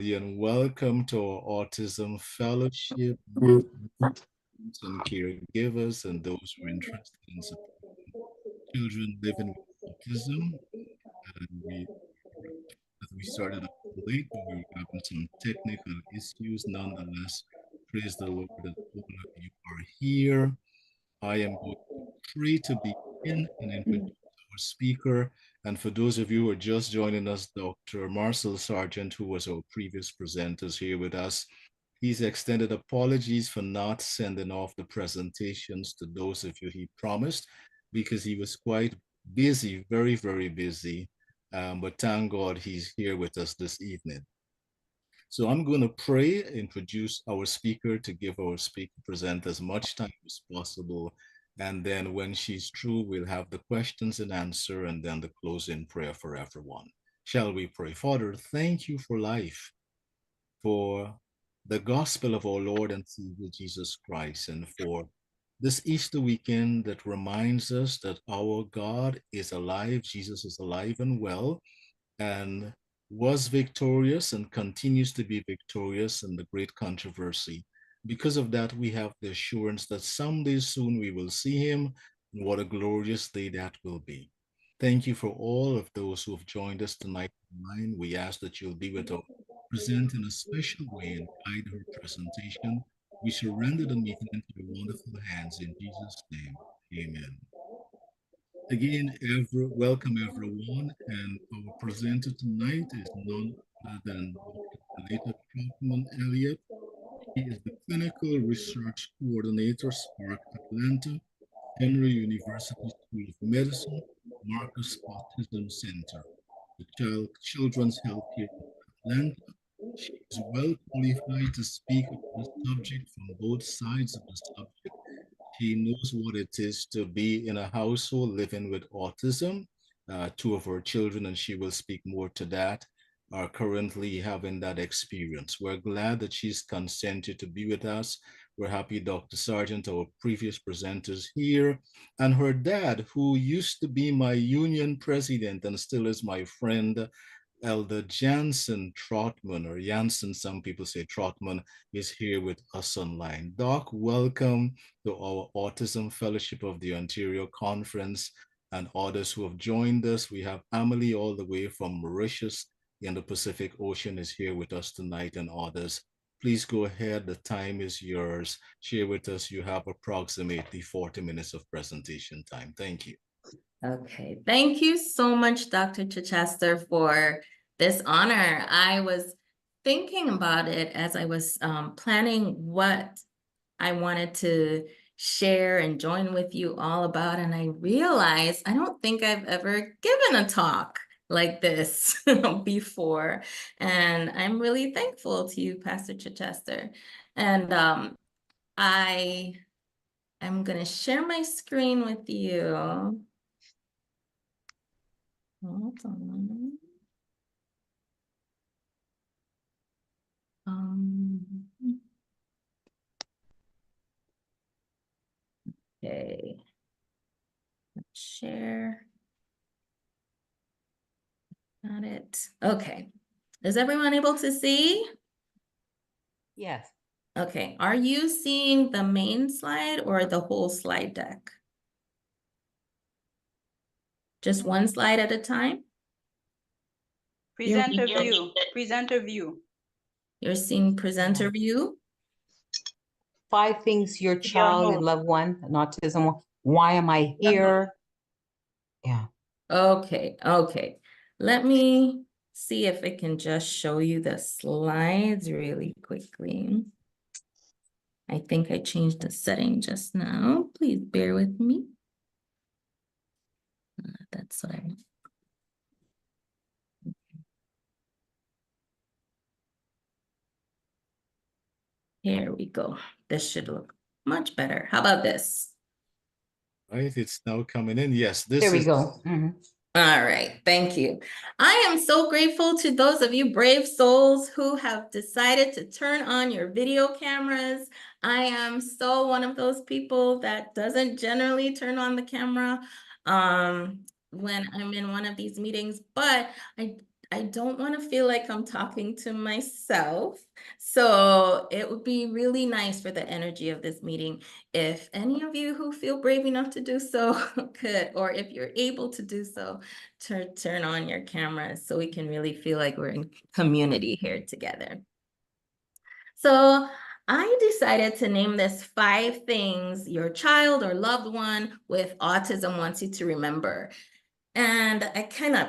And welcome to our Autism Fellowship and caregivers and those who are interested in supporting children living with autism. And we started up late, but we were having some technical issues. Nonetheless, praise the Lord that all of you are here. I am going to pray to begin and introduce our speaker. And for those of you who are just joining us, Dr. Marcel Sargent, who was our previous presenter, is here with us. He's extended apologies for not sending off the presentations to those of you he promised because he was quite busy, very, very busy. But thank God he's here with us this evening. So I'm going to pray, introduce our speaker to give our speaker present as much time as possible. And then when she's through, we'll have the questions and answer and then the closing prayer for everyone. Shall we pray? Father, thank you for life, for the gospel of our Lord and Savior Jesus Christ, and for this Easter weekend that reminds us that our God is alive, Jesus is alive and well, and was victorious and continues to be victorious in the great controversy. Because of that, we have the assurance that someday soon we will see him, and what a glorious day that will be. Thank you for all of those who have joined us tonight online. We ask that you'll be with us, present in a special way and guide her presentation. We surrender the meeting into your wonderful hands in Jesus' name. Amen. Again, welcome everyone, and our presenter tonight is none other than Dr. Nelita Trotman Elliott. He is the Clinical Research Coordinator, Spark Atlanta, Emory University School of Medicine, Marcus Autism Center, the Children's Healthcare of Atlanta. She is well qualified to speak on this subject from both sides of the subject. She knows what it is to be in a household living with autism. Two of her children, and she will speak more to that, are currently having that experience. We're glad that she's consented to be with us. We're happy Dr. Sargent, our previous presenters here, and her dad, who used to be my union president and still is my friend, Elder Jansen Trotman, or Jansen, some people say Trotman, is here with us online. Doc, welcome to our Autism Fellowship of the Ontario Conference and others who have joined us. We have Amelie all the way from Mauritius in the Pacific Ocean is here with us tonight, and others. Please go ahead, the time is yours. Share with us, you have approximately 40 minutes of presentation time. Thank you. Okay, thank you so much, Dr. Chichester, for this honor. I was thinking about it as I was planning what I wanted to share and join with you all about, and I realized I don't think I've ever given a talk like this before, and I'm really thankful to you, Pastor Chichester. And I am going to share my screen with you. Hold on. Okay. Let's share. Got it. Okay. Is everyone able to see? Yes. Okay. Are you seeing the main slide or the whole slide deck? Just one slide at a time? Presenter view. Presenter view. You're seeing presenter view? 5 things your child and loved one, an autism. Why am I here? Yeah. Okay. Okay. Let me see if it can just show you the slides really quickly. I think I changed the setting just now. Please bear with me. That's what I want. Here we go. This should look much better. How about this? Right, it's now coming in. Yes, this There we is go. All right, thank you. I am so grateful to those of you brave souls who have decided to turn on your video cameras. I am so one of those people that doesn't generally turn on the camera when I'm in one of these meetings, but I don't want to feel like I'm talking to myself. So it would be really nice for the energy of this meeting if any of you who feel brave enough to do so could, or if you're able to do so, turn on your cameras so we can really feel like we're in community here together. So I decided to name this 5 things your child or loved one with autism wants you to remember. And I kind of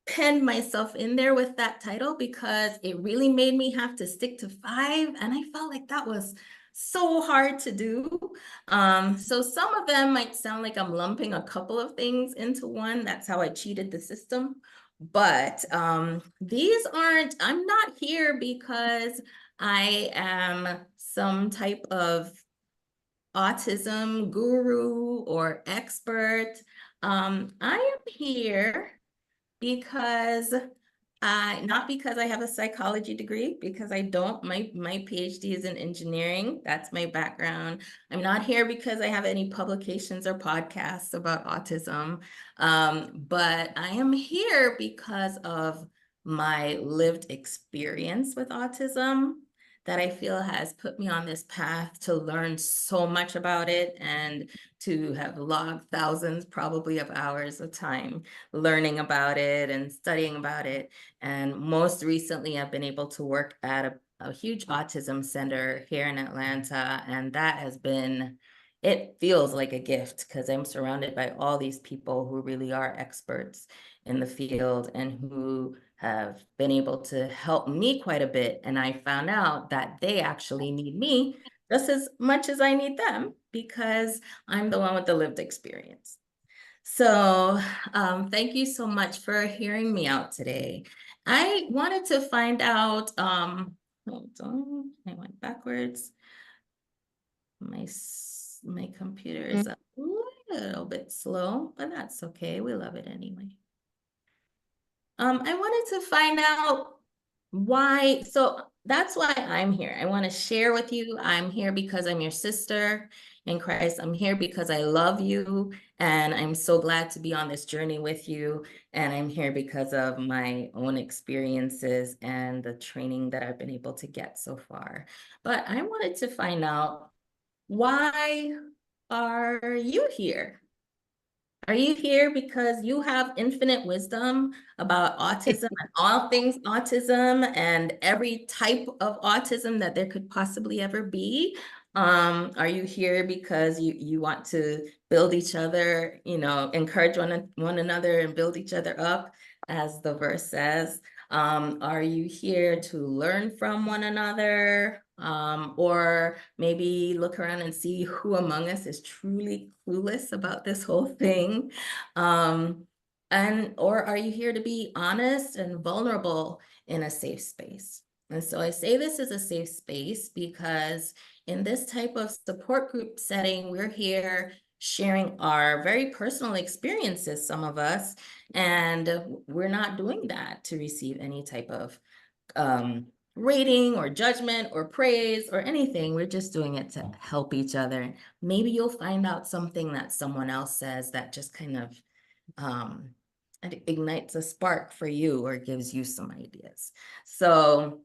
penned myself in there with that title because it really made me have to stick to 5. And I felt like that was so hard to do. So some of them might sound like I'm lumping a couple of things into one. That's how I cheated the system. But these aren't, I'm not here because I am some type of autism guru or expert. I am here because not because I have a psychology degree, because I don't. My PhD is in engineering. That's my background. I'm not here because I have any publications or podcasts about autism. But I am here because of my lived experience with autism that I feel has put me on this path to learn so much about it and to have logged thousands probably of hours of time learning about it and studying about it. And most recently, I've been able to work at a huge autism center here in Atlanta. And that has been, it feels like a gift because I'm surrounded by all these people who really are experts in the field and who have been able to help me quite a bit. And I found out that they actually need me just as much as I need them because I'm the one with the lived experience. So thank you so much for hearing me out today. I wanted to find out, hold on, I went backwards. My computer is a little bit slow, but that's okay. We love it anyway. I wanted to find out why, so that's why I'm here. I want to share with you. I'm here because I'm your sister in Christ. I'm here because I love you, and I'm so glad to be on this journey with you. And I'm here because of my own experiences and the training that I've been able to get so far. But I wanted to find out, why are you here? Are you here because you have infinite wisdom about autism and all things autism and every type of autism that there could possibly ever be? Are you here because you want to build each other, encourage one another and build each other up, as the verse says? Are you here to learn from one another? Or maybe look around and see who among us is truly clueless about this whole thing? Or are you here to be honest and vulnerable in a safe space? And so I say this is a safe space because in this type of support group setting, we're here sharing our very personal experiences, some of us, and we're not doing that to receive any type of rating or judgment or praise or anything. We're just doing it to help each other. Maybe you'll find out something that someone else says that just kind of ignites a spark for you or gives you some ideas. So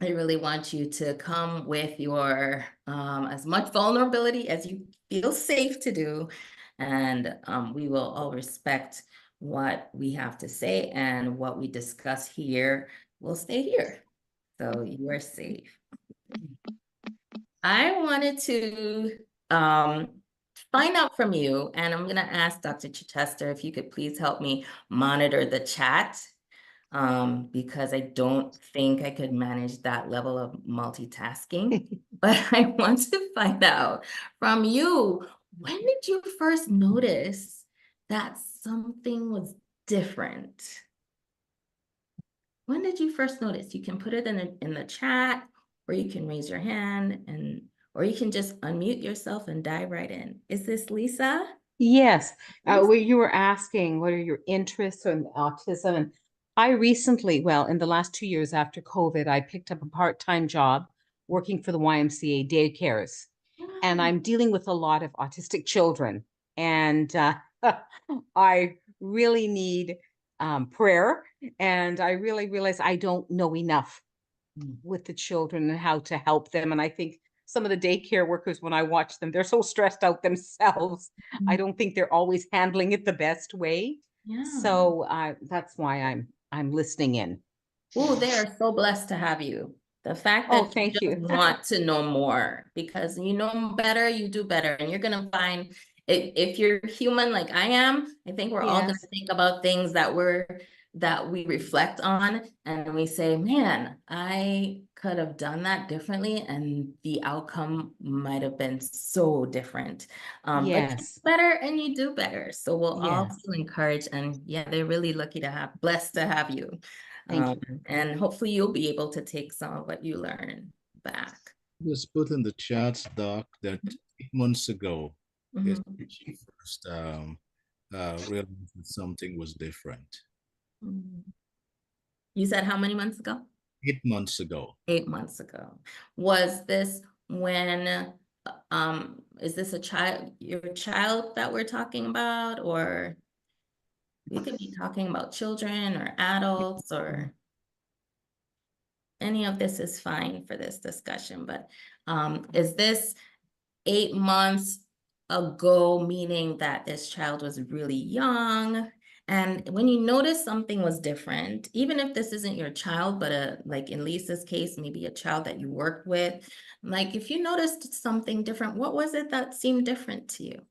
I really want you to come with your as much vulnerability as you feel safe to do. And we will all respect what we have to say, and what we discuss here will stay here. So you are safe. I wanted to find out from you, and I'm going to ask Dr. Chichester if you could please help me monitor the chat, because I don't think I could manage that level of multitasking. But I want to find out from you, when did you first notice that something was different? When did you first notice? You can put it in the chat, or you can raise your hand, or you can just unmute yourself and dive right in. Is this Lisa? Yes. You were asking, what are your interests in autism? And I recently, well, in the last 2 years after COVID, I picked up a part-time job working for the YMCA daycares. And I'm dealing with a lot of autistic children. And I really need prayer. And I really realized I don't know enough with the children and how to help them. And I think some of the daycare workers, when I watch them, they're so stressed out themselves. I don't think they're always handling it the best way. Yeah. So that's why I'm listening in. Oh, they are so blessed to have you. The fact Oh, that thank just you. want to know more, because you know better, you do better, and you're gonna find if you're human like I am, I think we're all gonna Yes. think about things that we reflect on, and we say, man, I could have done that differently, and the outcome might have been so different. But you do Yes. better and you do better. So we'll all Yes. feel encouraged, and yeah, they're really lucky to have, blessed to have you. Thank you. And hopefully you'll be able to take some of what you learn back. Just put in the chat, Doc, that 8 months ago is Mhm. when she first realized that something was different. Mhm. You said how many months ago? 8 months ago. 8 months ago. Was this when, is this your child that we're talking about, or we could be talking about children or adults, or any of this is fine for this discussion, but is this 8 months ago, meaning that this child was really young? And when you notice something was different, even if this isn't your child, but like in Lisa's case, maybe a child that you worked with, like if you noticed something different, what was it that seemed different to you?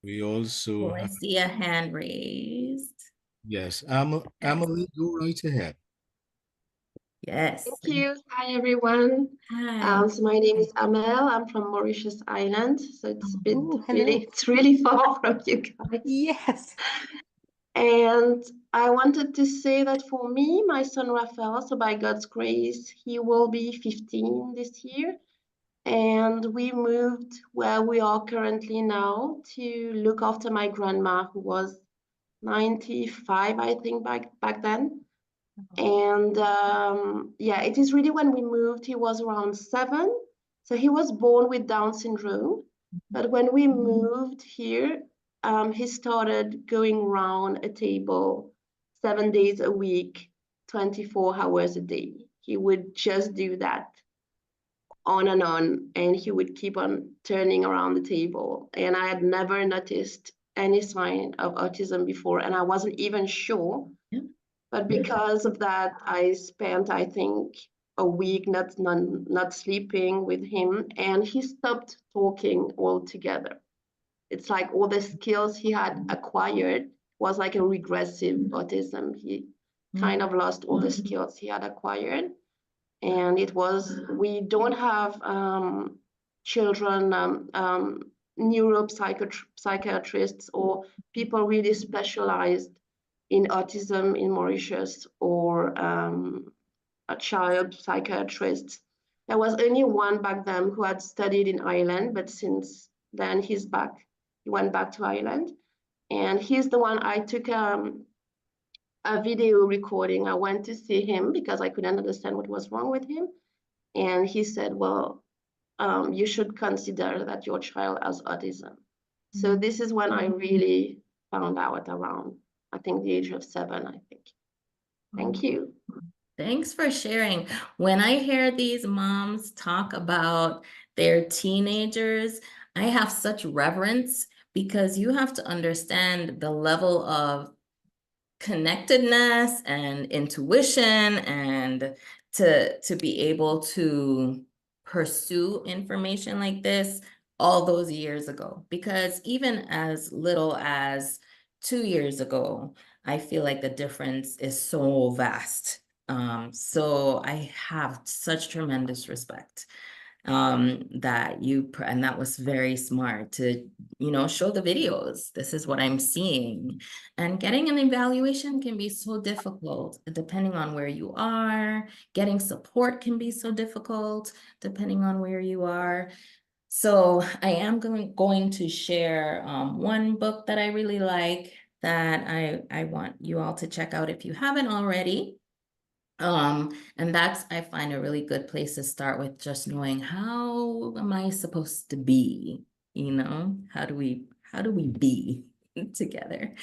We also Oh, I have, see a hand raised. yes, Yes. Emily, go right ahead. Yes. Thank you. Hi, everyone. Hi. So my name is Amel. I'm from Mauritius Island. So Oh, hello. it's really far from you guys. Yes. And I wanted to say that for me, my son Raphael, so by God's grace, he will be 15 this year. And we moved where we are currently now to look after my grandma, who was 95, I think, back then. And yeah, it is really when we moved, he was around 7. So he was born with Down syndrome. But when we moved here, he started going around a table 7 days a week, 24 hours a day. He would just do that on, and he would keep on turning around the table. And I had never noticed any sign of autism before, and I wasn't even sure. But because of that, I spent, I think, a week not sleeping with him, and he stopped talking altogether. It's like all the skills he had acquired was like a regressive autism. He kind of lost all the skills he had acquired. And we don't have children, neuropsychiatrists or people really specialized in autism in Mauritius, or a child psychiatrist. There was only one back then who had studied in Ireland, but since then he's back. He went back to Ireland, and he's the one I took a video recording. I went to see him because I couldn't understand what was wrong with him, and he said, "Well, you should consider that your child has autism." So this is when I really found out around, I think, the age of 7, I think. Thank you. Thanks for sharing. When I hear these moms talk about their teenagers, I have such reverence, because you have to understand the level of connectedness and intuition, and to be able to pursue information like this all those years ago. Because even as little as 2 years ago, I feel like the difference is so vast. So I have such tremendous respect and that was very smart to, show the videos. This is what I'm seeing. And getting an evaluation can be so difficult depending on where you are. Getting support can be so difficult depending on where you are. So I am going to share one book that I really like, that I want you all to check out if you haven't already. And that's, I find, a really good place to start with, just knowing, how am I supposed to be? How do we be? together.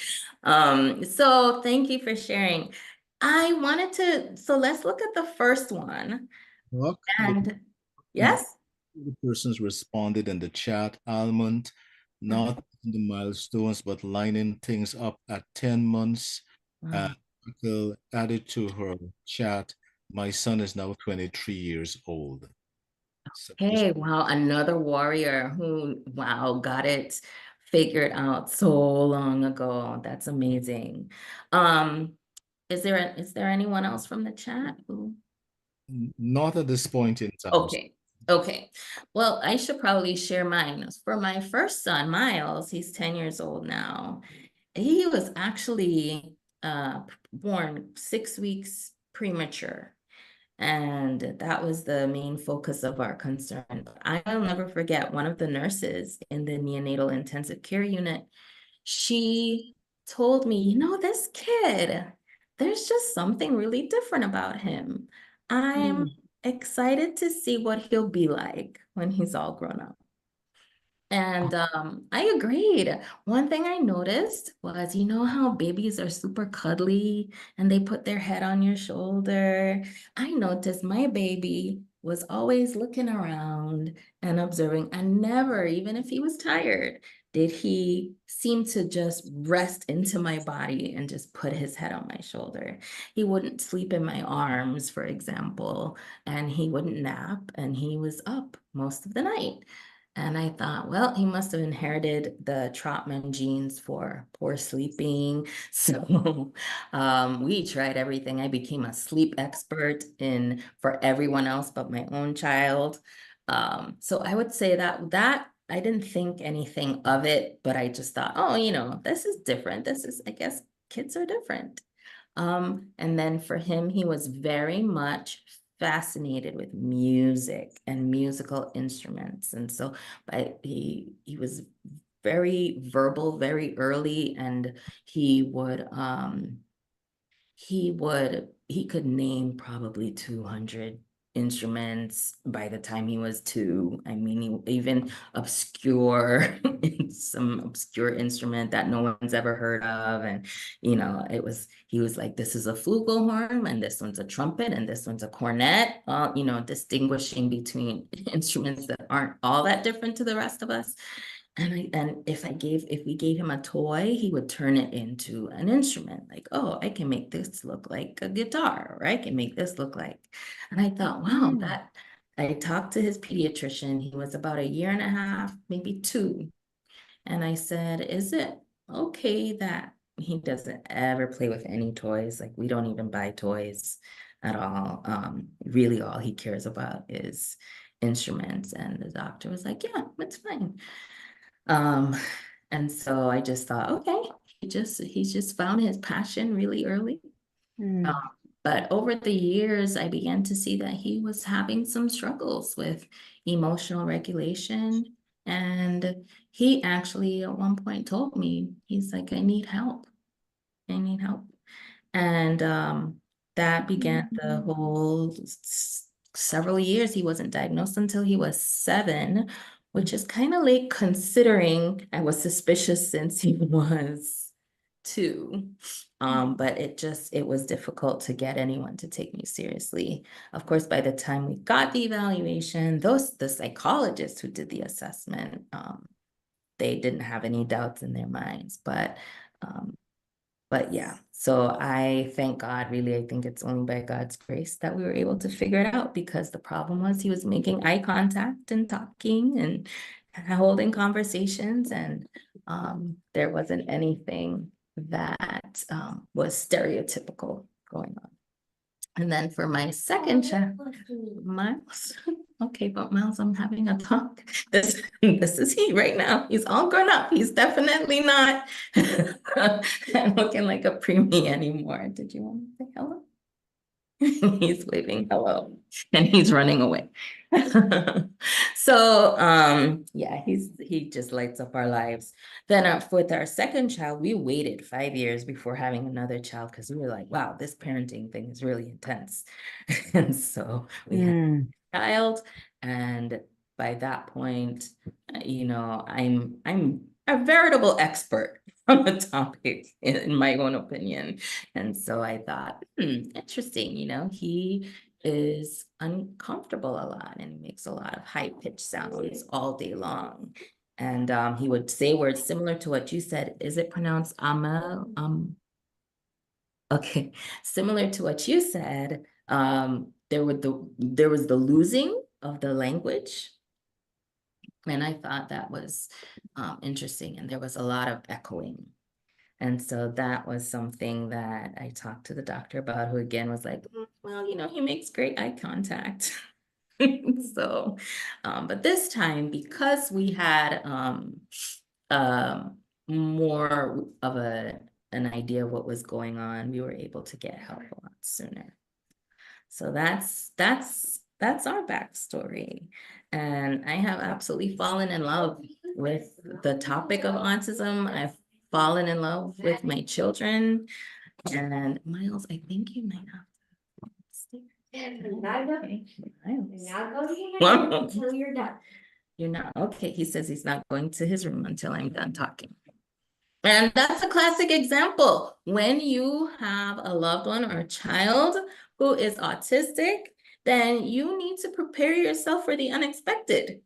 So thank you for sharing. I wanted to, so let's look at the first one. Look, And yes? the persons responded in the chat. Almond, not the milestones, but lining things up at 10 months. Wow. Michael added to her chat, my son is now 23 years old. So Hey, wow, another warrior who, wow, got it figured out so long ago. That's amazing. Is there anyone else from the chat who? not at this point in time. Okay, okay. Well, I should probably share mine. For my first son, Miles, he's 10 years old now. He was actually born 6 weeks premature. And that was the main focus of our concern. I'll never forget one of the nurses in the neonatal intensive care unit. She told me, you know, this kid, there's just something really different about him. I'm excited to see what he'll be like when he's all grown up. And I agreed. One thing I noticed was, you know how babies are super cuddly and they put their head on your shoulder? I noticed my baby was always looking around and observing, and never, even if he was tired, did he seem to just rest into my body and just put his head on my shoulder. He wouldn't sleep in my arms, for example, and he wouldn't nap, and he was up most of the night. And I thought, well, he must have inherited the Trotman genes for poor sleeping. So we tried everything. I became a sleep expert for everyone else but my own child. So I would say that I didn't think anything of it, but I just thought, oh, you know, this is different. I guess kids are different. And then for him, he was very much fascinated with music and musical instruments. And so he was very verbal very early, and he could name probably 200 instruments by the time he was 2. I mean, even some obscure instrument that no one's ever heard of. And, you know, he was like, this is a flugelhorn, and this one's a trumpet, and this one's a cornet, you know, distinguishing between instruments that aren't all that different to the rest of us. And if we gave him a toy, he would turn it into an instrument. Like, oh, I can make this look like a guitar, or I can make this look like. And I thought, wow, I talked to his pediatrician. He was about 1.5 years, maybe 2. And I said, is it okay that he doesn't ever play with any toys? Like, we don't even buy toys at all. Really all he cares about is instruments. And the doctor was like, yeah, it's fine. And so I just thought, okay, he's just found his passion really early. But over the years, I began to see that he was having some struggles with emotional regulation. And he actually at one point told me, he's like, I need help. I need help. And that began the whole several years. He wasn't diagnosed until he was 7, which is kind of late considering I was suspicious since he was 2. But it was difficult to get anyone to take me seriously. Of course, by the time we got the evaluation, the psychologists who did the assessment, they didn't have any doubts in their minds. But yeah, so I thank God, really. I think it's only by God's grace that we were able to figure it out, because the problem was he was making eye contact and talking and holding conversations, and there wasn't anything that was stereotypical going on. And then for my second child, Miles. Okay, but Miles, I'm having a talk. This is he right now. He's all grown up. He's definitely not looking like a preemie anymore. Did you want to say hello? He's waving hello, and he's running away. So yeah, he just lights up our lives. Then with our second child, we waited 5 years before having another child, because we were like, wow, this parenting thing is really intense. And so we had a child, and by that point, you know, I'm a veritable expert on the topic, in my own opinion. And so I thought, interesting, you know, he is uncomfortable a lot and he makes a lot of high-pitched sounds all day long. And he would say words similar to what you said. Is it pronounced ama? Okay, similar to what you said, there was the losing of the language. And I thought that was interesting, and there was a lot of echoing. And so that was something that I talked to the doctor about, who again was like, well, you know, he makes great eye contact. So, but this time, because we had more of an idea of what was going on, we were able to get help a lot sooner. So that's our backstory. And I have absolutely fallen in love with the topic of autism. I've fallen in love with my children. And Miles, I think you might have to stay. Miles. Until you're done. You're not, okay. He says he's not going to his room until I'm done talking. And that's a classic example. When you have a loved one or a child who is autistic, then you need to prepare yourself for the unexpected,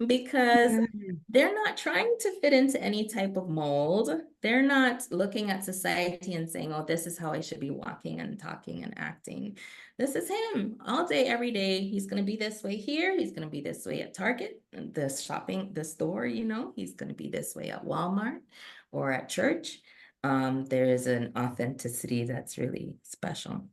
because they're not trying to fit into any type of mold. They're not looking at society and saying, oh, this is how I should be walking and talking and acting. This is him all day, every day. He's going to be this way here. He's going to be this way at Target, the store, you know, he's going to be this way at Walmart or at church. There is an authenticity that's really special.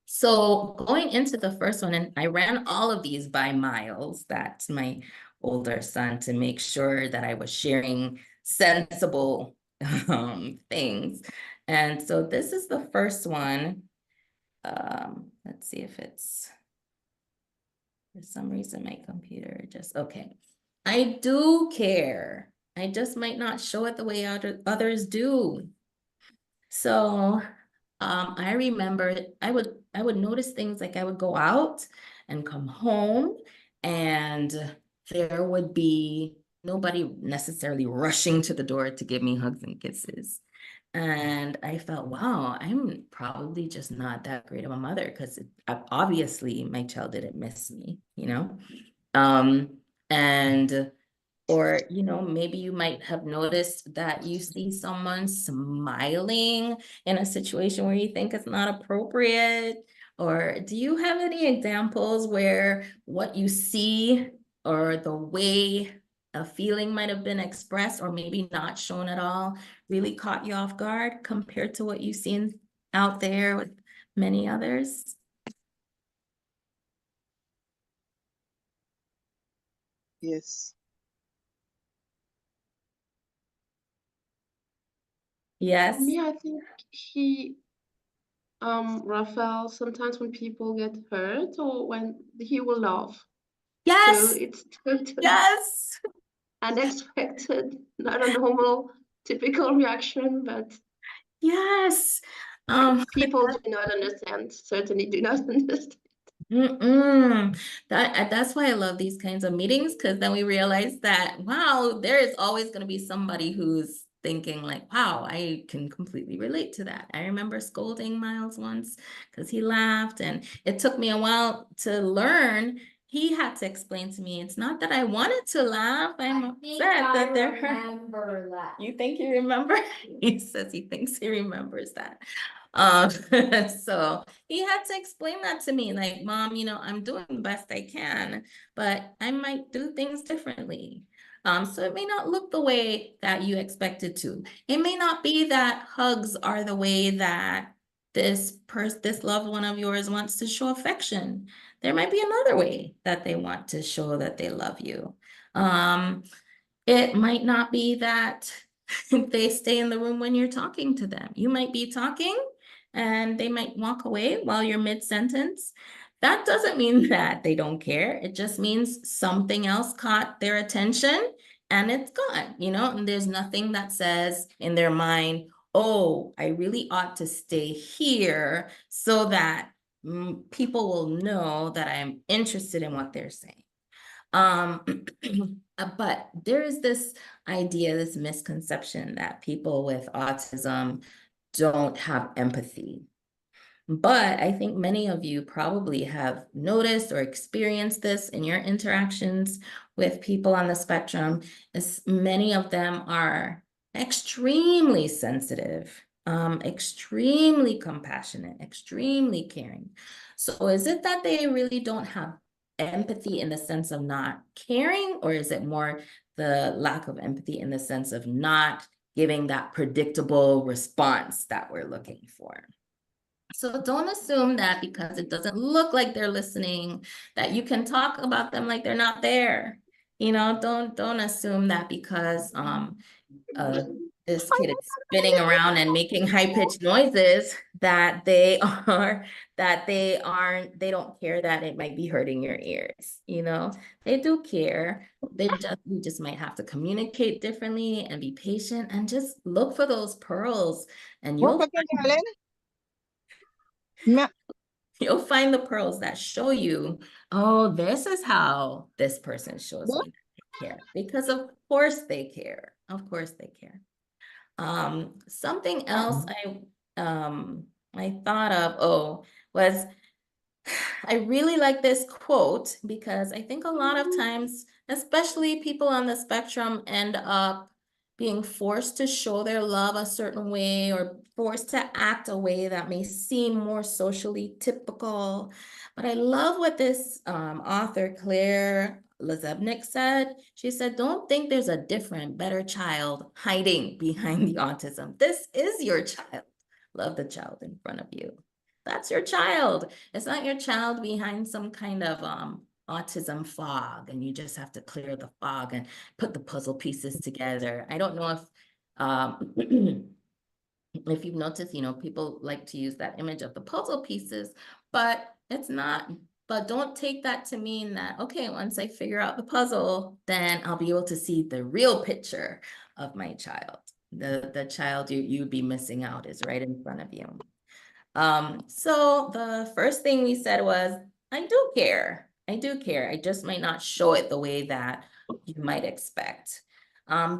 So going into the first one, and I ran all of these by Miles, that's my older son, to make sure that I was sharing sensible things. And so this is the first one. Let's see if it's, for some reason, my computer just, okay. I do care. I just might not show it the way others do. So I remember I would notice things like I would go out and come home and there would be nobody necessarily rushing to the door to give me hugs and kisses. And I felt, wow, I'm probably just not that great of a mother, because obviously my child didn't miss me, you know? Or, you know, maybe you might have noticed that you see someone smiling in a situation where you think it's not appropriate. Or do you have any examples where what you see or the way a feeling might have been expressed or maybe not shown at all really caught you off guard compared to what you've seen out there with many others? Yes. Yes. Me, I think Raphael, sometimes when people get hurt or when he will laugh. Yes. So it's totally Yes. unexpected, not a normal, typical reaction, but yes. People do not understand, certainly do not understand. That's why I love these kinds of meetings, because then we realize that, wow, there is always going to be somebody who's thinking like, wow, I can completely relate to that. I remember scolding Miles once because he laughed, and it took me a while to learn. He had to explain to me, it's not that I wanted to laugh. I'm upset that they're hurt. You think you remember? He says he thinks he remembers that. So he had to explain that to me, like, Mom, you know, I'm doing the best I can, but I might do things differently. So it may not look the way that you expected to. It may not be that hugs are the way that this loved one of yours wants to show affection. There might be another way that they want to show that they love you. It might not be that they stay in the room when you're talking to them. You might be talking and they might walk away while you're mid-sentence. That doesn't mean that they don't care. It just means something else caught their attention and it's gone, you know, and there's nothing that says in their mind, oh, I really ought to stay here so that people will know that I'm interested in what they're saying. But there is this idea, this misconception that people with autism don't have empathy. But I think many of you probably have noticed or experienced this in your interactions with people on the spectrum, as many of them are extremely sensitive, extremely compassionate, extremely caring. So is it that they really don't have empathy in the sense of not caring, or is it more the lack of empathy in the sense of not giving that predictable response that we're looking for? So don't assume that because it doesn't look like they're listening, that you can talk about them like they're not there. You know, don't assume that because this kid is spinning around and making high-pitched noises that they don't care that it might be hurting your ears. You know, they do care. We just might have to communicate differently and be patient and just look for those pearls, and you'll find the pearls that show you, oh, this is how this person shows me that they care. Because of course they care. Of course they care. Something else I thought of, was I really like this quote, because I think a lot of times, especially people on the spectrum, end up being forced to show their love a certain way, or forced to act a way that may seem more socially typical. But I love what this author, Claire Lazebnik, said. She said, don't think there's a different, better child hiding behind the autism. This is your child. Love the child in front of you. That's your child. It's not your child behind some kind of autism fog, and you just have to clear the fog and put the puzzle pieces together. I don't know if you've noticed, you know, people like to use that image of the puzzle pieces, but it's not. But don't take that to mean that, okay, once I figure out the puzzle, then I'll be able to see the real picture of my child. The child you'd be missing out is right in front of you. So the first thing we said was, I do care. I do care. I just might not show it the way that you might expect.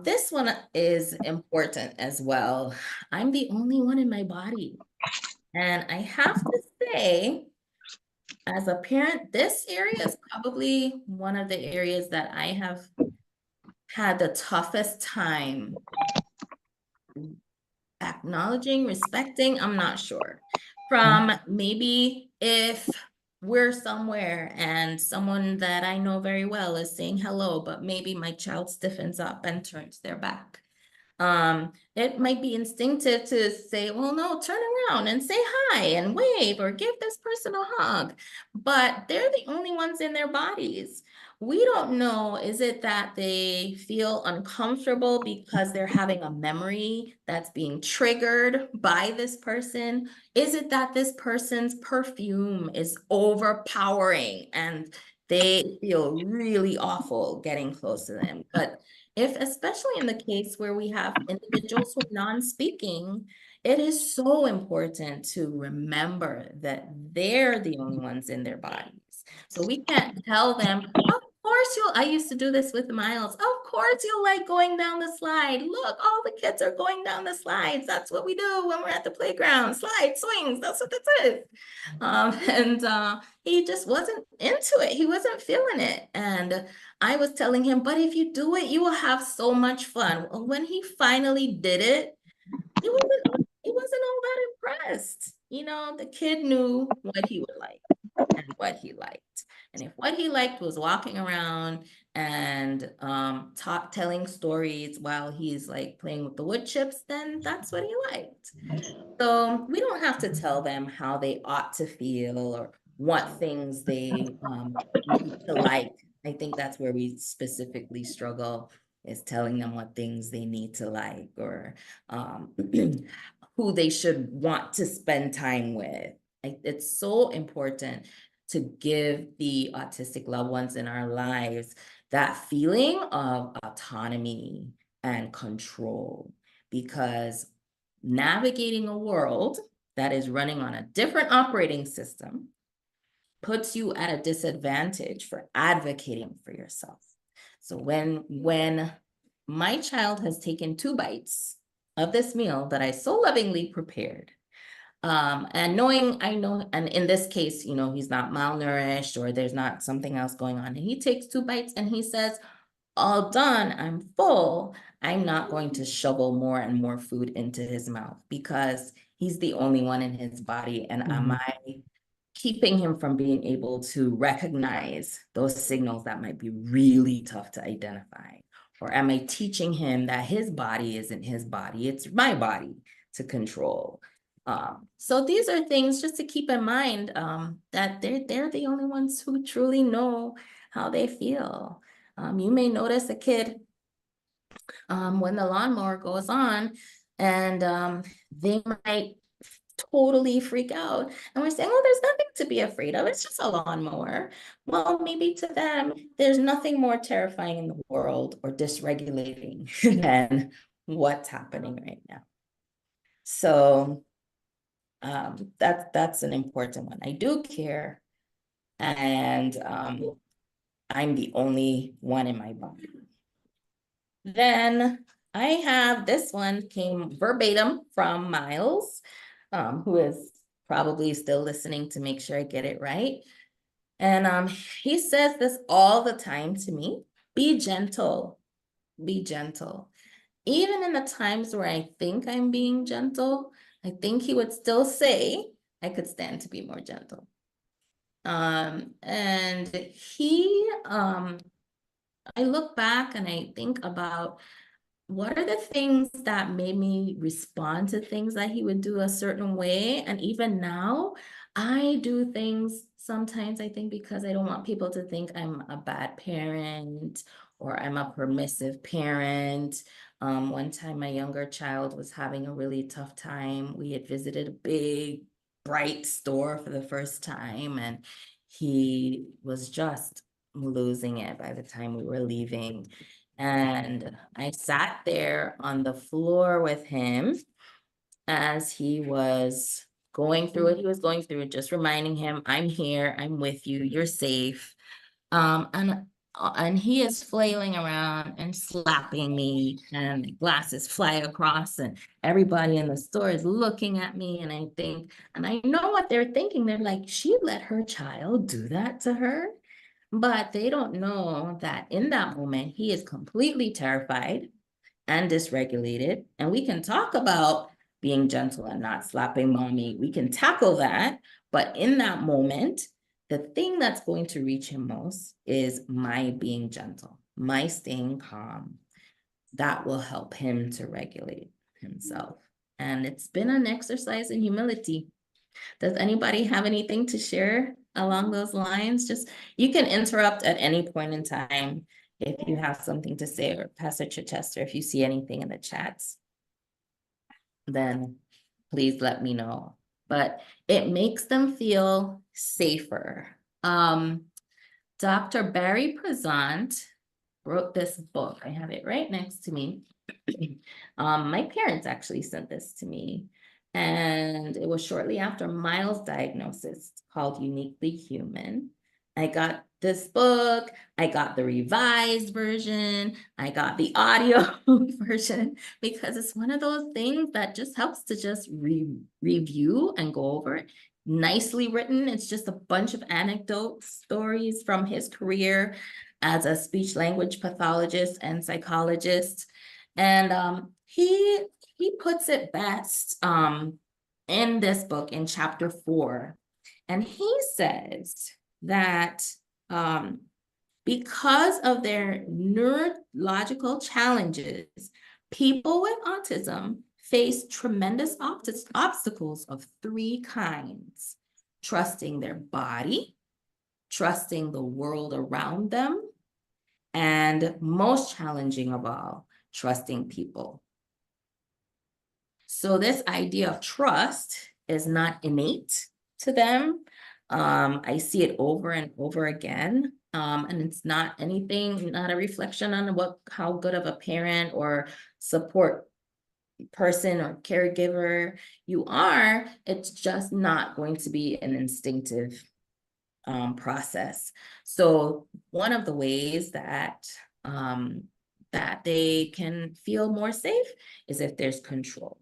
This one is important as well. I'm the only one in my body. And I have to say, as a parent, this area is probably one of the areas that I have had the toughest time acknowledging, respecting, I'm not sure. From maybe if we're somewhere and someone that I know very well is saying hello, but maybe my child stiffens up and turns their back. It might be instinctive to say, well, no, turn around and say hi and wave or give this person a hug, but they're the only ones in their bodies. We don't know, is it that they feel uncomfortable because they're having a memory that's being triggered by this person? Is it that this person's perfume is overpowering and they feel really awful getting close to them? But especially in the case where we have individuals who are non-speaking, it is so important to remember that they're the only ones in their bodies. So we can't tell them, of course I used to do this with Miles. Of course you'll like going down the slide. Look, all the kids are going down the slides. That's what we do when we're at the playground. Slides, swings, that's what this is. He just wasn't into it. He wasn't feeling it. And I was telling him, but if you do it, you will have so much fun. Well, when he finally did it, he wasn't all that impressed. You know, the kid knew what he would like and what he liked. And if what he liked was walking around and telling stories while he's like playing with the wood chips, then that's what he liked. So we don't have to tell them how they ought to feel or what things they need to like. I think that's where we specifically struggle, is telling them what things they need to like, or who they should want to spend time with. It's so important to give the autistic loved ones in our lives that feeling of autonomy and control, because navigating a world that is running on a different operating system, puts you at a disadvantage for advocating for yourself. So when my child has taken 2 bites of this meal that I so lovingly prepared, and I know, and in this case, you know, he's not malnourished or there's not something else going on, and he takes 2 bites and he says, all done, I'm full, I'm not going to shovel more and more food into his mouth because he's the only one in his body. And am I keeping him from being able to recognize those signals that might be really tough to identify? Or am I teaching him that his body isn't his body, it's my body to control? So these are things just to keep in mind, that they're the only ones who truly know how they feel. You may notice a kid when the lawnmower goes on, and they might totally freak out. And we're saying, oh, there's nothing to be afraid of. It's just a lawnmower. Well, maybe to them, there's nothing more terrifying in the world or dysregulating than what's happening right now. So that's an important one. I do care, and I'm the only one in my body. Then I have this one came verbatim from Miles, who is probably still listening to make sure I get it right. And he says this all the time to me: be gentle, be gentle. Even in the times where I think I'm being gentle, I think he would still say, I could stand to be more gentle. And he, I look back and I think about what are the things that made me respond to things that he would do a certain way. And even now, I do things sometimes, I think, because I don't want people to think I'm a bad parent or I'm a permissive parent. One time, my younger child was having a really tough time. We had visited a big, bright store for the first time, and he was just losing it by the time we were leaving. And I sat there on the floor with him as he was going through what he was going through, just reminding him, I'm here, I'm with you, you're safe. And he is flailing around and slapping me, and glasses fly across, and everybody in the store is looking at me, and I think, and I know what they're thinking. They're like, she let her child do that to her? But they don't know that in that moment, he is completely terrified and dysregulated. And we can talk about being gentle and not slapping mommy. We can tackle that. But in that moment, the thing that's going to reach him most is my being gentle, my staying calm. That will help him to regulate himself. And it's been an exercise in humility. Does anybody have anything to share along those lines? Just, you can interrupt at any point in time if you have something to say, or Pastor Chichester, if you see anything in the chats, then please let me know. But it makes them feel safer. Dr. Barry Prezant wrote this book. I have it right next to me. My parents actually sent this to me, and it was shortly after Miles' diagnosis, called Uniquely Human. I got this book, I got the revised version, I got the audio version, because it's one of those things that just helps to just review and go over it. Nicely written. It's just a bunch of anecdotes, stories from his career as a speech language pathologist and psychologist. And he puts it best in this book in chapter 4. And he says that because of their neurological challenges, people with autism face tremendous obstacles of 3 kinds: trusting their body, trusting the world around them, and most challenging of all, trusting people. So this idea of trust is not innate to them. I see it over and over again. And it's not anything, not a reflection on how good of a parent or support person or caregiver you are. It's just not going to be an instinctive process. So one of the ways that that they can feel more safe is if there's control.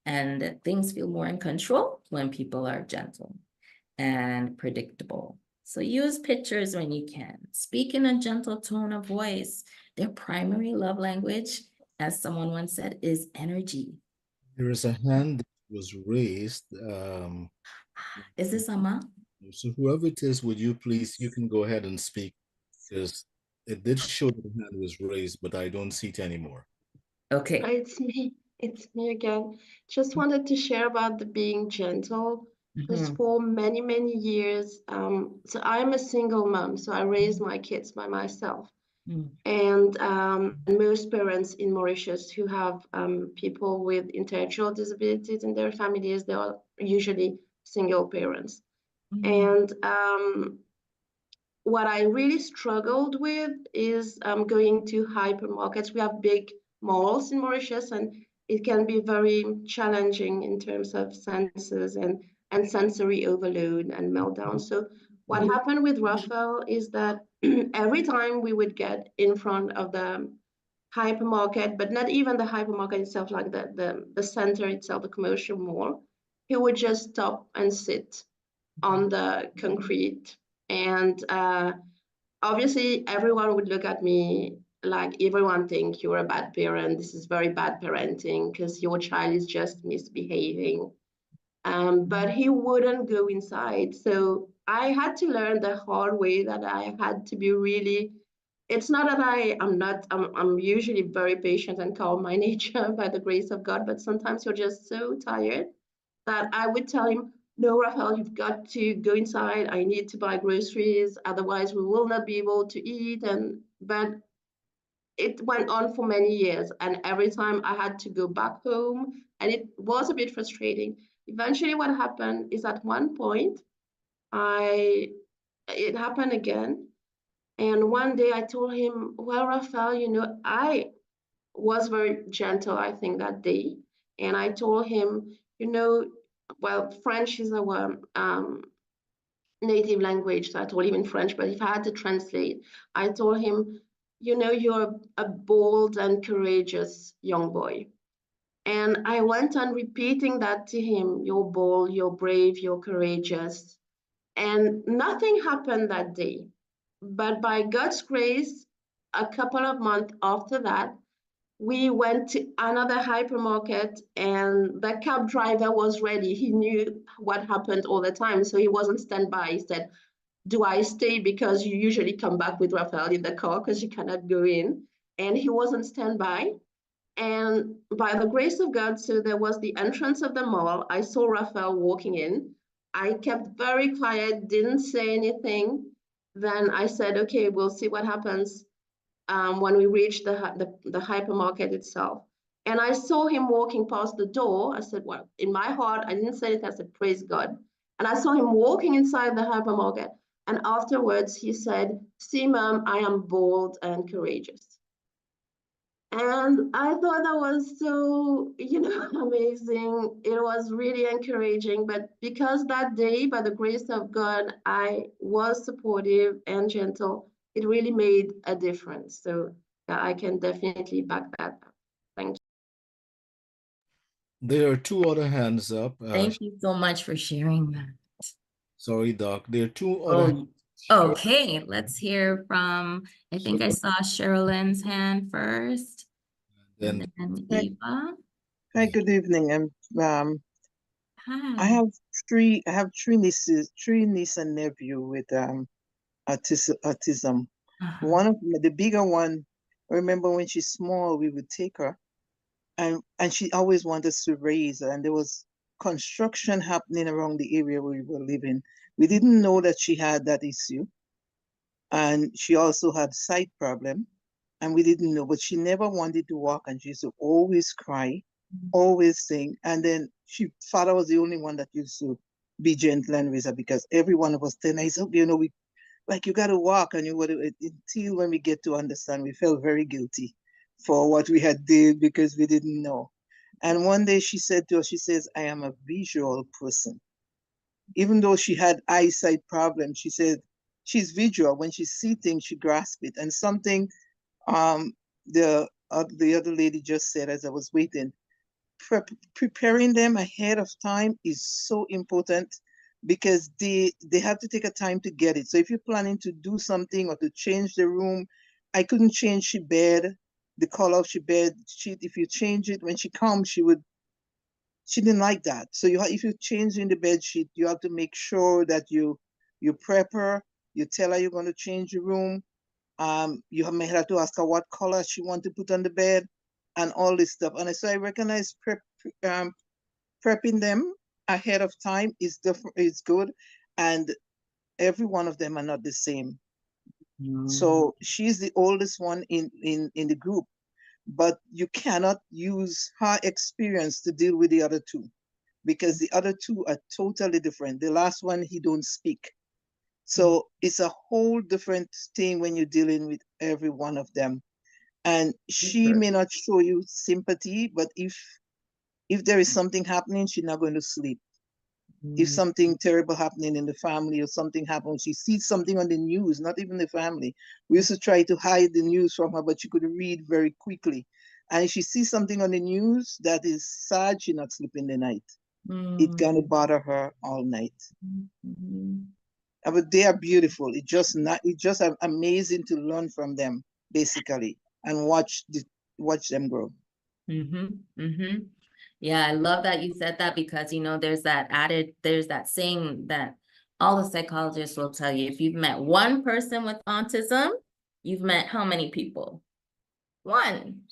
And things feel more in control when people are gentle and predictable. So use pictures when you can. Speak in a gentle tone of voice. Their primary love language, as someone once said, is energy. There is a hand that was raised. Is this Amma? So whoever it is, would you please, you can go ahead and speak, because it did show that the hand was raised, but I don't see it anymore. Okay. It's me again. Just wanted to share about the being gentle, because for many, many years, so I'm a single mom, so I raised my kids by myself. And most parents in Mauritius who have people with intellectual disabilities in their families, they are usually single parents. And what I really struggled with is going to hypermarkets. We have big malls in Mauritius, and it can be very challenging in terms of senses and sensory overload and meltdown. So what happened with Raphael is that every time we would get in front of the hypermarket, but not even the hypermarket itself, like the center itself, the commercial mall, he would just stop and sit on the concrete. And obviously everyone would look at me like, everyone think you're a bad parent. This is very bad parenting because your child is just misbehaving. But he wouldn't go inside. So I had to learn the hard way that I had to be really, it's not that I'm usually very patient and calm by nature by the grace of God, but sometimes you're just so tired that I would tell him, no, Raphael, you've got to go inside. I need to buy groceries. Otherwise, we will not be able to eat. But it went on for many years. And every time I had to go back home, and it was a bit frustrating. Eventually, what happened is at one point, it happened again. And one day I told him, well, Raphael, I was very gentle, I think, that day. And I told him, well, French is our native language, so I told him in French, but if I had to translate, I told him, you're a bold and courageous young boy. And I went on repeating that to him, you're bold, you're brave, you're courageous. And nothing happened that day. But by God's grace, a couple of months after that, we went to another hypermarket and the cab driver was ready. He knew what happened all the time, so he wasn't standby. He said, do I stay because you usually come back with Raphael in the car because you cannot go in? And he wasn't standby. And by the grace of God, so there was the entrance of the mall. I saw Raphael walking in. I kept very quiet, didn't say anything. Then I said, okay, we'll see what happens when we reached the hypermarket itself. And I saw him walking past the door. I said, well, in my heart, I didn't say anything. I said, praise God. And I saw him walking inside the hypermarket. And afterwards, he said, see, Mom, I am bold and courageous. And I thought that was so, amazing. It was really encouraging. But because that day, by the grace of God, I was supportive and gentle, it really made a difference. So I can definitely back that up. Thank you. There are two other hands up. Thank you so much for sharing that. Sorry, Doc. There are two other hands. Okay, let's hear from, I think I saw Sherilyn's hand first. And then Eva. Hi, good evening. Hi. I have three nieces and nephew with autism. One of them, the bigger one, I remember when she's small, we would take her, and she always wanted us to raise her, and there was construction happening around the area where we were living. We didn't know that she had that issue, and she also had sight problem, and we didn't know, but she never wanted to walk, and she used to always cry, always sing. And then father was the only one that used to be gentle and raise her, because every one of us then I said, we like, you got to walk, and until when we get to understand, we felt very guilty for what we had did because we didn't know. And one day she said to us, she says, I am a visual person. even though she had eyesight problems, she said she's visual. When she see things, she grasps it. And something um, the other lady just said as I was waiting, preparing them ahead of time is so important because they have to take a time to get it. So if you're planning to do something or to change the room, I couldn't change the bed, the color of the bed sheet. If you change it when she comes, she didn't like that. So if you're changing the bed sheet, you have to make sure that you prep her, you tell her you're going to change the room. You may have to ask her what color she want to put on the bed and all this stuff. And so I recognize prepping them ahead of time is different, is good. And every one of them are not the same. So she's the oldest one in the group, but you cannot use her experience to deal with the other two because the other two are totally different. The last one, he don't speak. So it's a whole different thing when you're dealing with every one of them. And she may not show you sympathy, but if there is something happening, she's not going to sleep. If something terrible happening in the family or something happens, she sees something on the news, not even the family. We used to try to hide the news from her, but she could read very quickly. And if she sees something on the news that is sad, she's not sleeping the night. It's gonna bother her all night. But they are beautiful. It's just amazing to learn from them, basically, and watch them grow. Yeah, I love that you said that because, you know, there's that saying that all the psychologists will tell you, if you've met one person with autism, you've met how many people? One.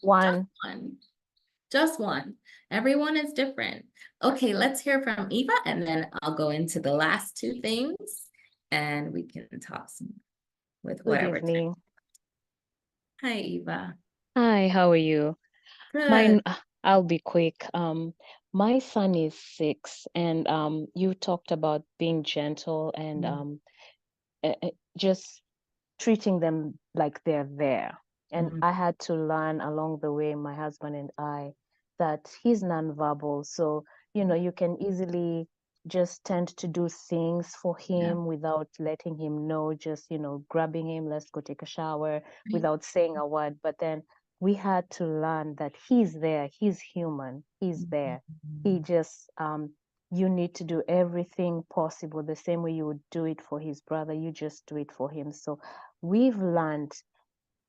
Just one. Everyone is different. Okay, let's hear from Eva, and then I'll go into the last two things, and we can talk some with whatever. Good evening. Hi, Eva. Hi, how are you? Good. I'll be quick. My son is 6, and you talked about being gentle and just treating them like they're there. And I had to learn along the way, my husband and I, that he's nonverbal. So, you know, you can easily just tend to do things for him without letting him know, just, you know, grabbing him, let's go take a shower, without saying a word. But then we had to learn that he's there, he's human, he's there. He just, you need to do everything possible the same way you would do it for his brother, you just do it for him. So we've learned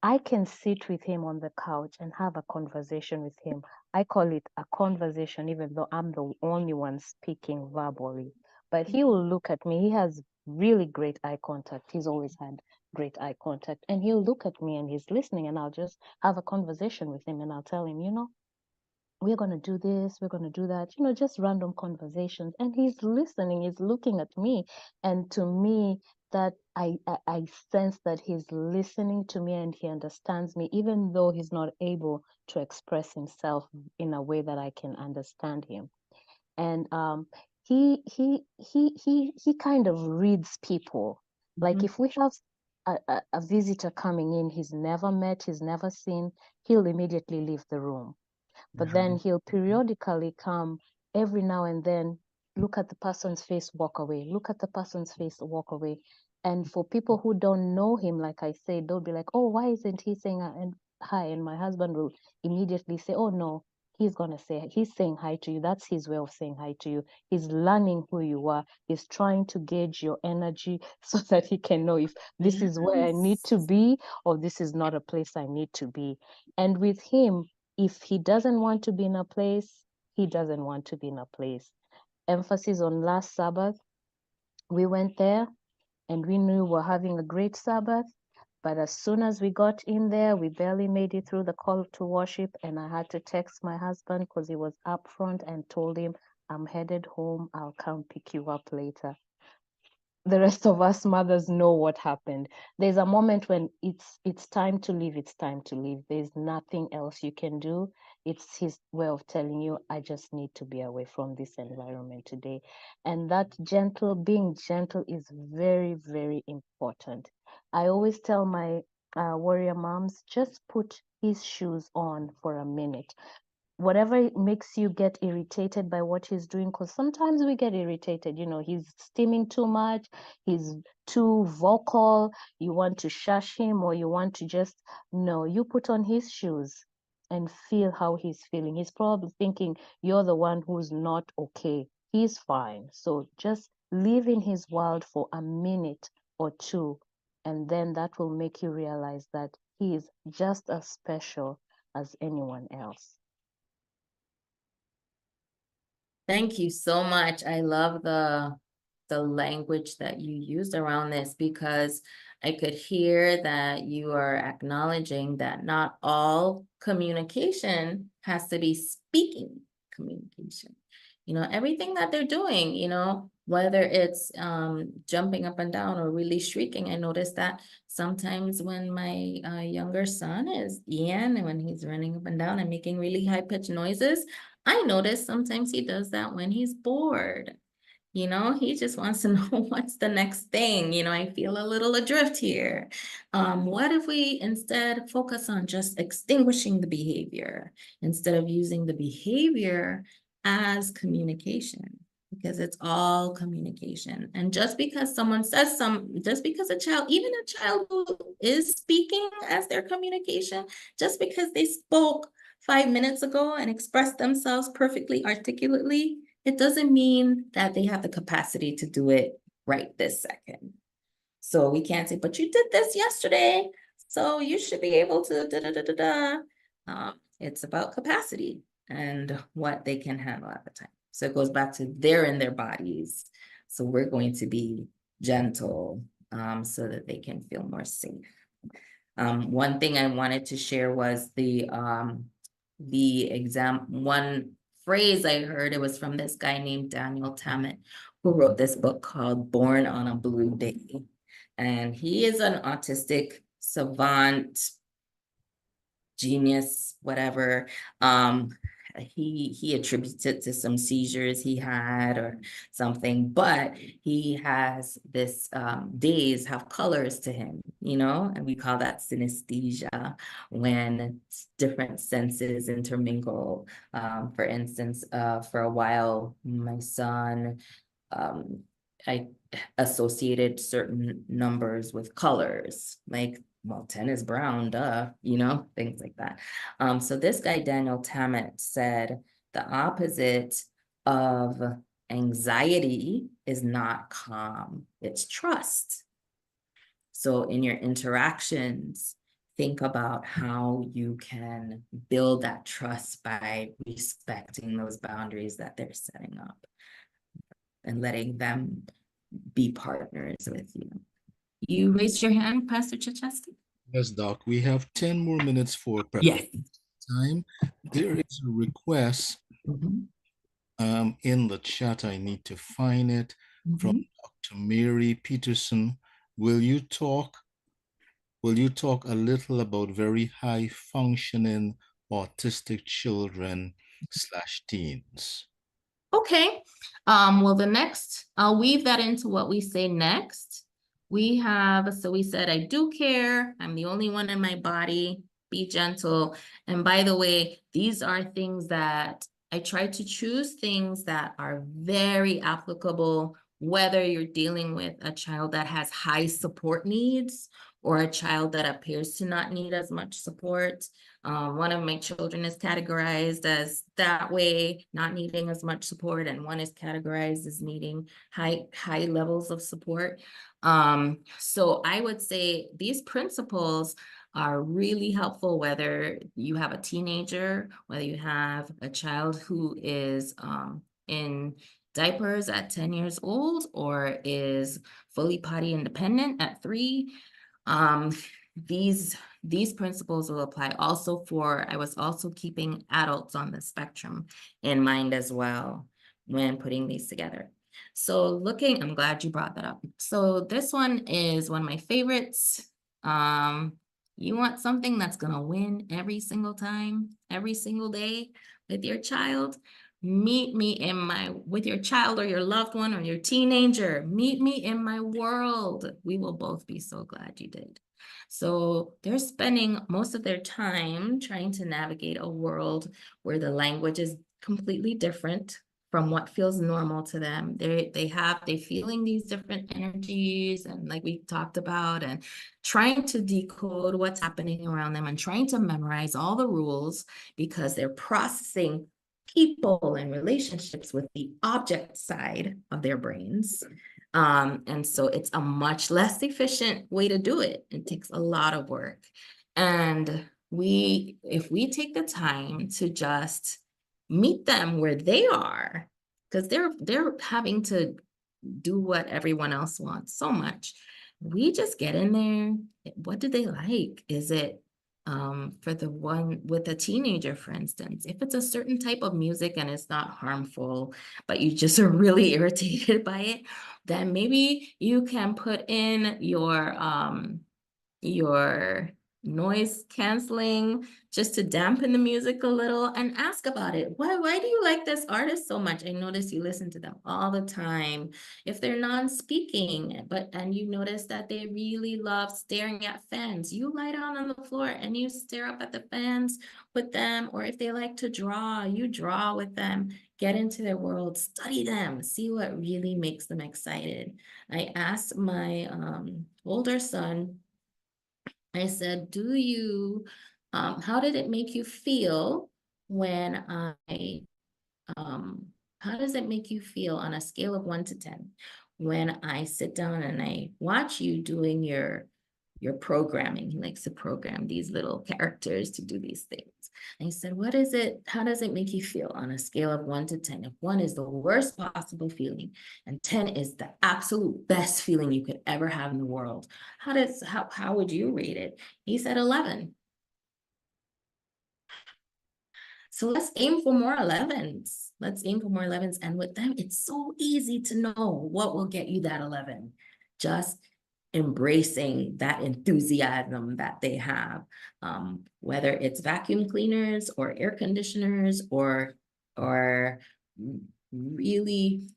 I can sit with him on the couch and have a conversation with him. I call it a conversation, even though I'm the only one speaking verbally. But he will look at me. He has really great eye contact. He's always had great eye contact. And he'll look at me and he's listening, and I'll just have a conversation with him and I'll tell him, you know, we're going to do this, we're going to do that, you know, just random conversations. And he's listening, he's looking at me. And to me, that I sense that he's listening to me and he understands me, even though he's not able to express himself in a way that I can understand him. And he kind of reads people. Like if we have a visitor coming in he's never met, he's never seen, he'll immediately leave the room. But then he'll periodically come every now and then, look at the person's face, walk away, look at the person's face, walk away. And for people who don't know him, like I said, they'll be like, oh, why isn't he saying hi? And my husband will immediately say, oh, no, he's saying hi to you. That's his way of saying hi to you. He's learning who you are. He's trying to gauge your energy so that he can know if this is where I need to be or this is not a place I need to be. And with him, if he doesn't want to be in a place, he doesn't want to be in a place. Emphasis on last Sabbath. We went there and we knew we're having a great Sabbath. But as soon as we got in there, we barely made it through the call to worship. And I had to text my husband because he was up front and told him, I'm headed home. I'll come pick you up later. The rest of us mothers know what happened. There's a moment when it's time to leave, it's time to leave. There's nothing else you can do. It's his way of telling you, I just need to be away from this environment today. And that being gentle is very, very important. I always tell my warrior moms, just put his shoes on for a minute. whatever makes you get irritated by what he's doing, because sometimes we get irritated, you know, he's steaming too much, he's too vocal, you want to shush him, or you want to just, no, you put on his shoes and feel how he's feeling. He's probably thinking you're the one who's not okay. He's fine. So just live in his world for a minute or two, and then that will make you realize that he is just as special as anyone else. Thank you so much. I love the language that you used around this, because I could hear that you are acknowledging that not all communication has to be speaking communication. You know, everything that they're doing, you know, whether it's jumping up and down or really shrieking. I noticed that sometimes when my younger son is Ian, and when he's running up and down and making really high-pitched noises, I notice sometimes he does that when he's bored. You know, he just wants to know what's the next thing. You know, I feel a little adrift here. What if we instead focus on just extinguishing the behavior instead of using the behavior as communication? Because it's all communication. And just because someone says just because a child, even a child who is speaking as their communication, just because they spoke 5 minutes ago and expressed themselves perfectly articulately, it doesn't mean that they have the capacity to do it right this second. So we can't say, but you did this yesterday, so you should be able to da-da-da-da-da. It's about capacity and what they can handle at the time. So it goes back to they're in their bodies. So we're going to be gentle so that they can feel more safe. One thing I wanted to share was one phrase I heard. It was from this guy named Daniel Tammet, who wrote this book called Born on a Blue Day. And he is an autistic savant, genius, whatever. He attributes it to some seizures he had or something, but he has this days have colors to him, you know, and we call that synesthesia, when different senses intermingle. For instance, for a while, my son, I associated certain numbers with colors, like, well, 10 is brown, duh, you know, things like that. So this guy, Daniel Tammet, said the opposite of anxiety is not calm, it's trust. So in your interactions, think about how you can build that trust by respecting those boundaries that they're setting up and letting them be partners with you. You raised your hand, Pastor Chichester? Yes, Doc. We have 10 more minutes for Yes. time. There is a request in the chat. I need to find it from Dr. Mary Peterson. Will you talk a little about very high functioning autistic children / teens? Okay. Well, I'll weave that into what we say next. We said, I do care. I'm the only one in my body. Be gentle. And by the way, these are things that I try to choose things that are very applicable, whether you're dealing with a child that has high support needs or a child that appears to not need as much support. One of my children is categorized as that way, not needing as much support, and one is categorized as needing high levels of support. So I would say these principles are really helpful, whether you have a teenager, whether you have a child who is in diapers at 10 years old or is fully potty independent at 3. These principles will apply also I was also keeping adults on the spectrum in mind as well when putting these together. So I'm glad you brought that up. So this one is one of my favorites. You want something that's gonna win every single time, every single day with your child? Meet me in my, with your child or your loved one or your teenager, meet me in my world. We will both be so glad you did. So they're spending most of their time trying to navigate a world where the language is completely different from what feels normal to them. They're feeling these different energies, and like we talked about, and trying to decode what's happening around them and trying to memorize all the rules because they're processing people and relationships with the object side of their brains. And so it's a much less efficient way to do it. It takes a lot of work. And if we take the time to just meet them where they are, because they're having to do what everyone else wants so much. We just get in there. What do they like? Is it for the one with a teenager, for instance, if it's a certain type of music and it's not harmful, but you just are really irritated by it, then maybe you can put in your noise canceling just to dampen the music a little and ask about it. Why do you like this artist so much? I notice you listen to them all the time. If they're non-speaking, and you notice that they really love staring at fans, you lie down on the floor and you stare up at the fans with them. Or if they like to draw, you draw with them. Get into their world, study them, see what really makes them excited. I asked my older son, I said, how did it make you feel when how does it make you feel on a scale of 1 to 10 when I sit down and I watch you doing your programming? He likes to program these little characters to do these things. And he said, how does it make you feel on a scale of 1 to 10? If 1 is the worst possible feeling and 10 is the absolute best feeling you could ever have in the world, how would you rate it? He said 11. So let's aim for more 11s. Let's aim for more 11s. And with them, it's so easy to know what will get you that 11. Just embracing that enthusiasm that they have, whether it's vacuum cleaners or air conditioners or really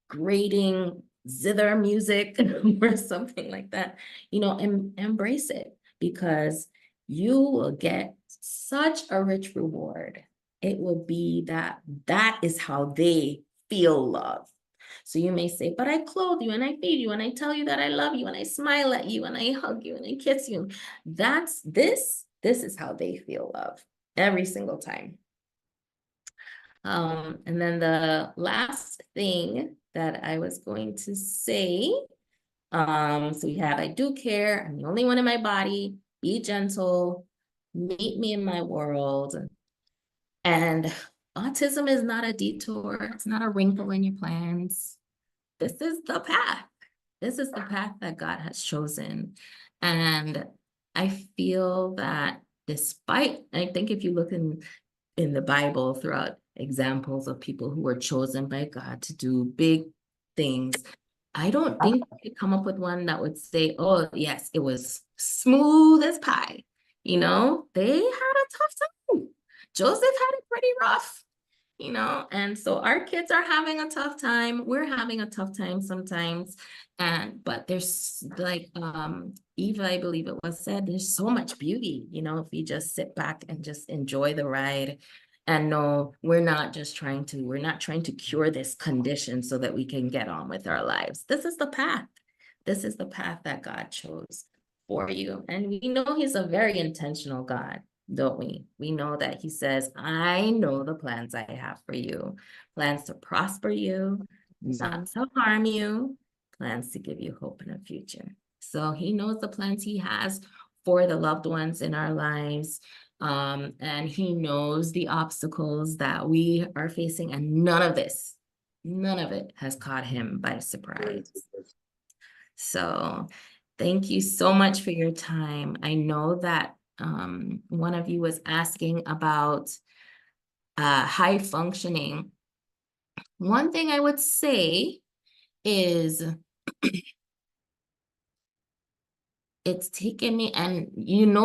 grating zither music or something like that, embrace it, because you will get such a rich reward. It will be that is how they feel love. So you may say, but I clothe you and I feed you and I tell you that I love you and I smile at you and I hug you and I kiss you. This is how they feel love every single time. And then the last thing that I was going to say, so we have, I do care, I'm the only one in my body, be gentle, meet me in my world. And autism is not a detour, it's not a wrinkle in your plans. This is the path. This is the path that God has chosen. And I feel that I think if you look in the Bible throughout examples of people who were chosen by God to do big things, I don't think we could come up with one that would say, oh, yes, it was smooth as pie. They had a tough time. Joseph had it pretty rough, and so our kids are having a tough time. We're having a tough time sometimes. But there's like Eva, I believe it was said, there's so much beauty, if we just sit back and just enjoy the ride. And no, we're not trying to cure this condition so that we can get on with our lives. This is the path. This is the path that God chose for you. And we know He's a very intentional God, don't we? We know that He says, I know the plans I have for you, plans to prosper you, not to harm you, plans to give you hope in the future. So He knows the plans He has for the loved ones in our lives. And He knows the obstacles that we are facing, and none of it has caught Him by surprise. So thank you so much for your time. I know that one of you was asking about high functioning. One thing I would say is it's taken me, and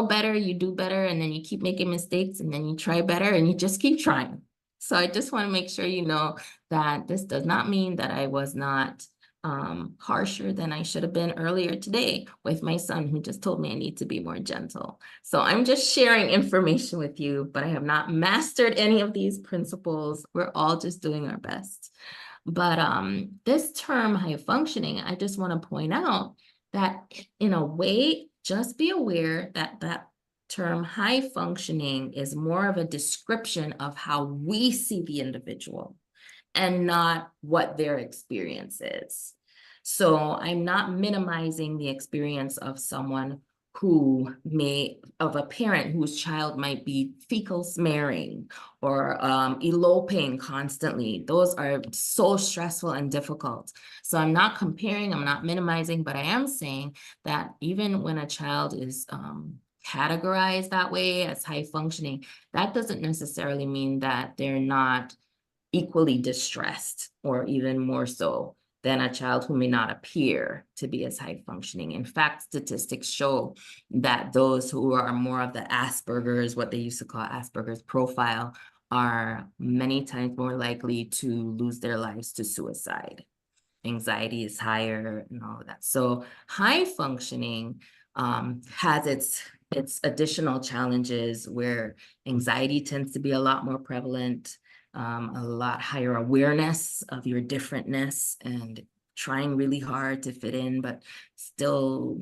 better, you do better, and then you keep making mistakes, and then you try better, and you just keep trying. So I just want to make sure you know that this does not mean that I was not harsher than I should have been earlier today with my son, who just told me I need to be more gentle. So I'm just sharing information with you, but I have not mastered any of these principles. We're all just doing our best. But this term high functioning, I just want to point out that in a way, just be aware that that term high functioning is more of a description of how we see the individual and not what their experience is. So I'm not minimizing the experience of someone of a parent whose child might be fecal smearing or eloping constantly. Those are so stressful and difficult. So I'm not comparing, I'm not minimizing, but I am saying that even when a child is categorized that way as high functioning, that doesn't necessarily mean that they're not equally distressed or even more so than a child who may not appear to be as high functioning. In fact, statistics show that those who are more of the Asperger's, what they used to call Asperger's profile, are many times more likely to lose their lives to suicide. Anxiety is higher and all of that. So high functioning has its additional challenges where anxiety tends to be a lot more prevalent, a lot higher awareness of your differentness and trying really hard to fit in, but still,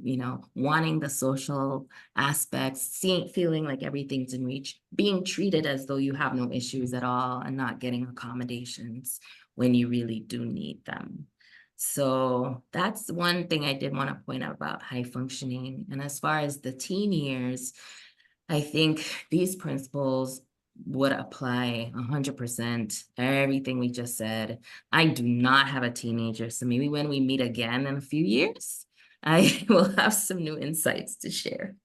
wanting the social aspects, feeling like everything's in reach, being treated as though you have no issues at all and not getting accommodations when you really do need them. So that's one thing I did want to point out about high functioning. And as far as the teen years, I think these principles would apply 100%, everything we just said. I do not have a teenager, so maybe when we meet again in a few years, I will have some new insights to share.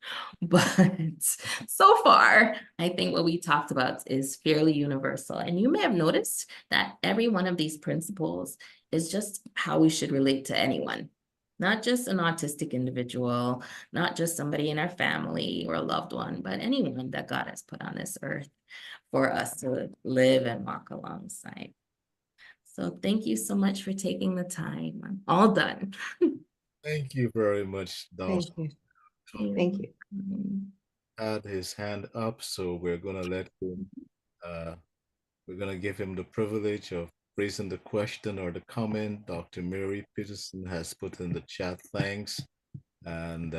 But so far, I think what we talked about is fairly universal. And you may have noticed that every one of these principles is just how we should relate to anyone. Not just an autistic individual, not just somebody in our family or a loved one, but anyone that God has put on this earth for us to live and walk alongside. So thank you so much for taking the time. I'm all done. Thank you very much, Dawson. Thank you. Thank you. Had his hand up, so we're gonna let him. We're gonna give him the privilege of raising the question or the comment. Dr. Mary Peterson has put in the chat. Thanks, and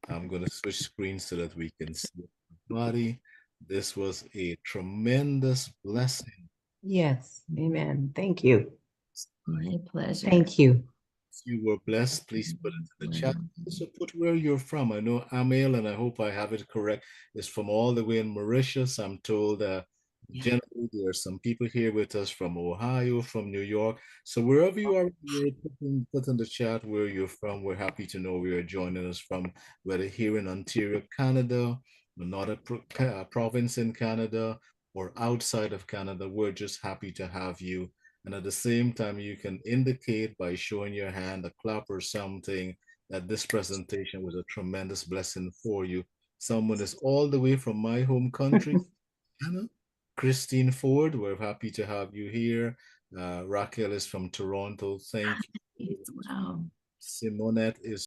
I'm gonna switch screens so that we can see everybody. This was a tremendous blessing. Yes, amen. Thank you. My pleasure. Thank you. If you were blessed, please put it in the chat. Also put where you're from. I know Amel, and I hope I have it correct, is from all the way in Mauritius. I'm told generally there are some people here with us from Ohio, from New York. So wherever you are, put in the chat where you're from. We're happy to know where you're joining us from, whether here in Ontario, Canada, another province in Canada, or outside of Canada. We're just happy to have you. And at the same time, you can indicate by showing your hand, a clap or something, that this presentation was a tremendous blessing for you. Someone is all the way from my home country, Anna. Christine Ford, we're happy to have you here. Raquel is from Toronto. Thank you. Wow. Simonette is